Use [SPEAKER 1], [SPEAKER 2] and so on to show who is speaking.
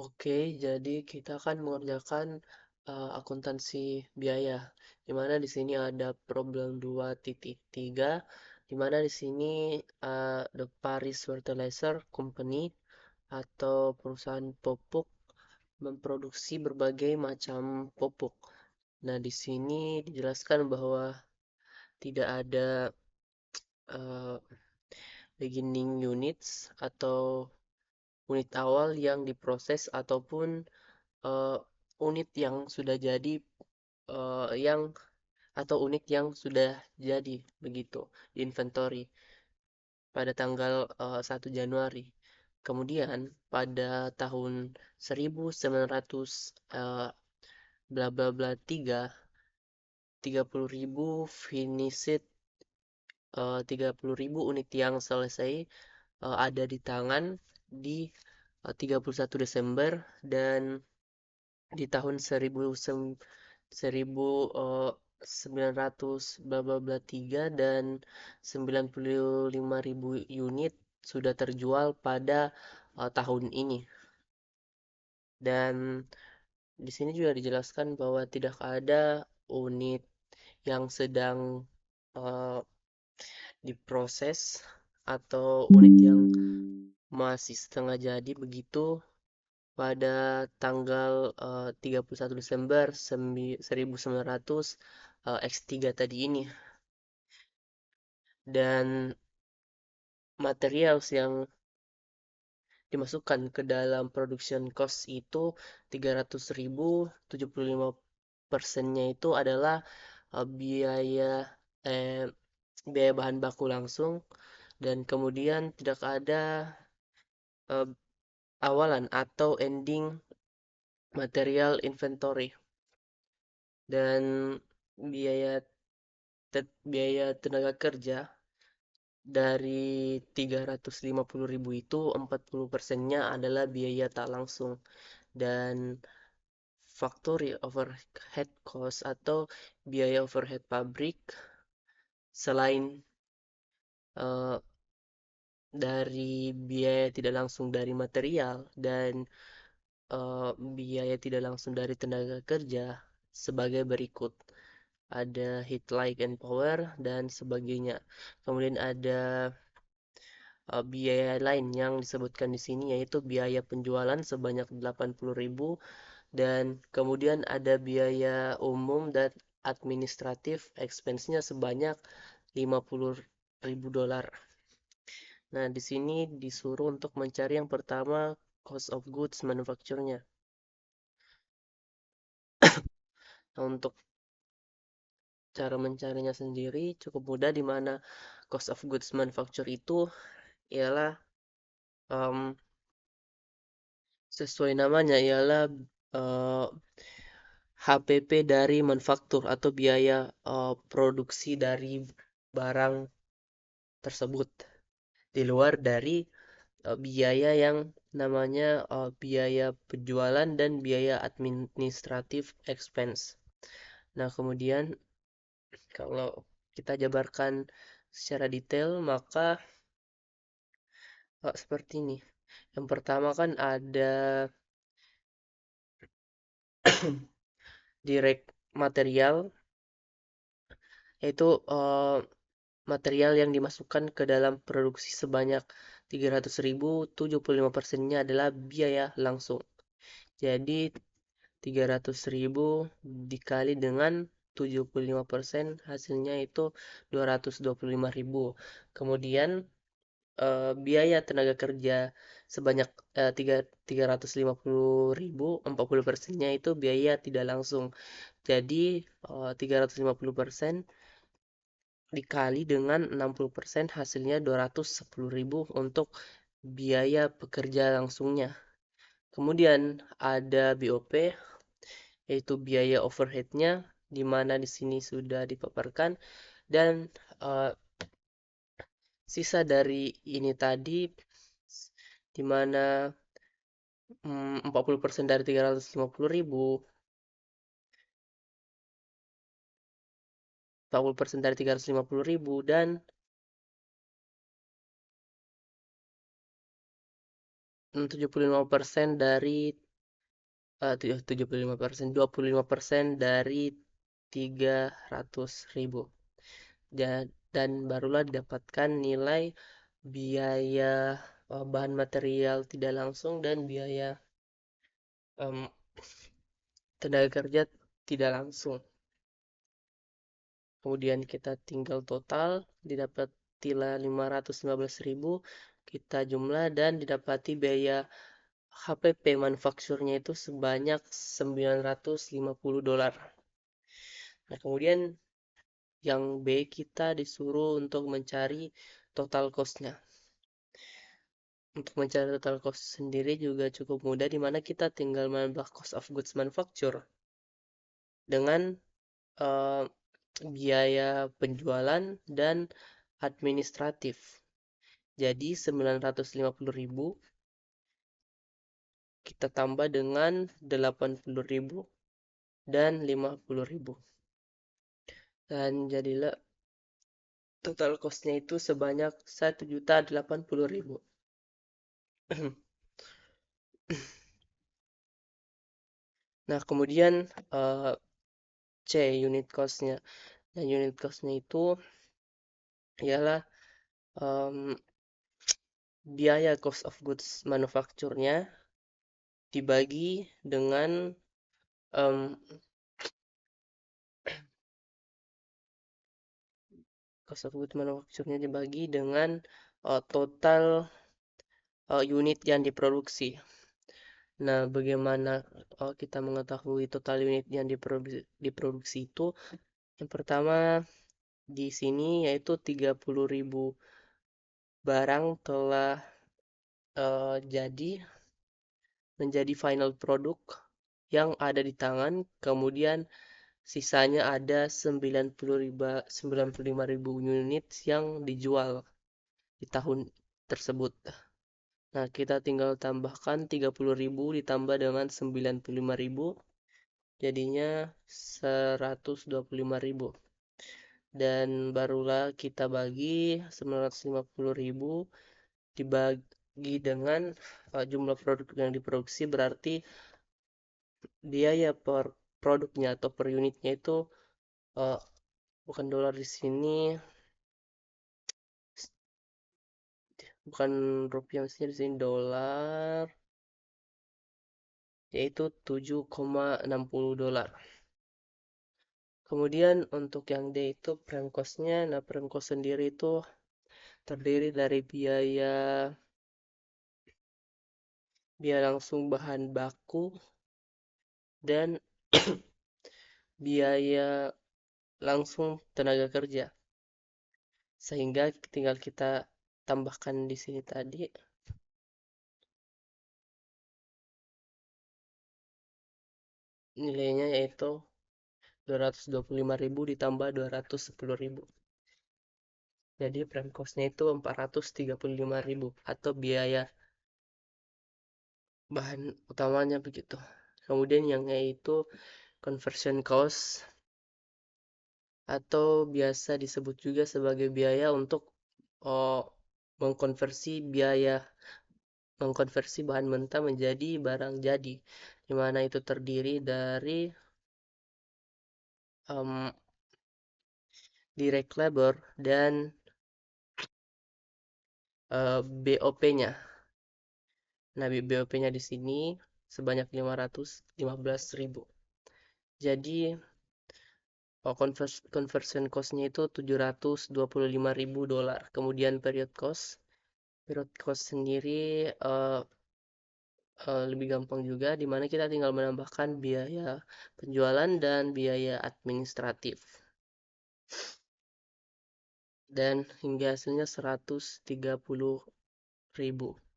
[SPEAKER 1] Oke, jadi kita akan mengerjakan akuntansi biaya. Di mana di sini ada problem 2.3, di mana di sini The Paris Fertilizer Company atau perusahaan pupuk memproduksi berbagai macam pupuk. Nah, di sini dijelaskan bahwa tidak ada eh, beginning units atau unit awal yang diproses ataupun eh, unit yang sudah jadi yang atau unit yang sudah jadi begitu di inventory pada tanggal 1 Januari. Kemudian pada tahun 1900 bla bla bla 30.000 finished 30.000 unit yang selesai ada di tangan di 31 Desember dan di tahun 1900 bla bla bla 3 dan 95.000 unit sudah terjual pada tahun ini. Dan di sini juga dijelaskan bahwa tidak ada unit yang sedang uh, diproses atau unit yang masih setengah jadi begitu pada tanggal 31 Desember 1900 X3 tadi ini. Dan material yang dimasukkan ke dalam production cost itu 300.000, 75%-nya itu adalah biaya eh, biaya bahan baku langsung, dan kemudian tidak ada eh, awalan atau ending material inventory, dan biaya biaya tenaga kerja dari 350.000 itu 40%-nya adalah biaya tak langsung, dan factory overhead cost atau biaya overhead pabrik selain eh, dari biaya tidak langsung dari material dan biaya tidak langsung dari tenaga kerja sebagai berikut. Ada heat, light, and power dan sebagainya. Kemudian ada biaya lain yang disebutkan di sini, yaitu biaya penjualan sebanyak 80.000, dan kemudian ada biaya umum dan administratif expense-nya sebanyak 50.000 dolar. Nah, di sini disuruh untuk mencari yang pertama cost of goods manufacture-nya. Nah, untuk cara mencarinya sendiri cukup mudah, di mana cost of goods manufacture itu ialah em, sesuai namanya, ialah eh, HPP dari manufaktur atau biaya produksi dari barang tersebut, di luar dari biaya yang namanya biaya penjualan dan biaya administratif expense. Nah, kemudian kalau kita jabarkan secara detail, maka seperti ini. Yang pertama kan ada direct material, yaitu material yang dimasukkan ke dalam produksi sebanyak 300.000, 75%-nya adalah biaya langsung. Jadi 300.000 dikali dengan 75% hasilnya itu 225.000. Kemudian biaya tenaga kerja sebanyak 350.000, 40%-nya itu biaya tidak langsung. Jadi 350% dikali dengan 60% hasilnya 210.000 untuk biaya pekerja langsungnya. Kemudian ada BOP, yaitu biaya overheadnya, di mana di sini sudah dipaparkan, dan eh, sisa dari ini tadi, di mana 40% dari 350.000, 40% dari 350.000, dan 75% dari 75%, 25% dari 300.000. Dan barulah didapatkan nilai biaya bahan material tidak langsung dan biaya em, tenaga kerja tidak langsung. Kemudian kita tinggal total, didapatilah 515.000, kita jumlah dan didapati biaya HPP manufakturnya itu sebanyak $950. Nah, kemudian yang B kita disuruh untuk mencari total cost-nya. Untuk mencari total cost sendiri juga cukup mudah, di mana kita tinggal menambah cost of goods manufacture dengan eh, biaya penjualan dan administratif. Jadi 950.000 kita tambah dengan 80.000 dan 50.000. Dan jadilah total cost-nya itu sebanyak 1.080.000. Nah, kemudian C unit cost-nya. Dan unit cost-nya itu ialah biaya cost of goods manufakturnya dibagi dengan em, cost of goods manufakturnya dibagi dengan total unit yang diproduksi. Nah, bagaimana kita mengetahui total unit yang diproduksi itu? Yang pertama di sini yaitu 30.000 barang telah jadi menjadi final produk yang ada di tangan, kemudian sisanya ada 95.000 unit yang dijual di tahun tersebut. Nah, kita tinggal tambahkan 30.000 ditambah dengan 95.000, jadinya 125.000. Dan barulah kita bagi 950.000 dibagi dengan jumlah produk yang diproduksi, berarti biaya per produknya atau per unitnya itu uh, bukan dolar di sini, bukan rupiah, di sini dolar, yaitu $7,60. Kemudian untuk yang D itu prime cost-nya. Nah, prime cost sendiri itu terdiri dari biaya langsung bahan baku dan biaya langsung tenaga kerja. Sehingga tinggal kita tambahkan di sini tadi, nilainya yaitu 225.000 ditambah 210.000. Jadi prime cost-nya itu 435.000 atau biaya bahan utamanya begitu. Kemudian yang yaitu conversion cost atau biasa disebut juga sebagai biaya untuk oh, mengkonversi bahan mentah menjadi barang jadi, di mana itu terdiri dari direct labor dan BOP-nya. Nah, BOP-nya di sini sebanyak 515.000. Jadi conversion cost-nya itu $725.000. Kemudian period cost sendiri lebih gampang juga, di mana kita tinggal menambahkan biaya penjualan dan biaya administratif. Dan hingga hasilnya 130.000.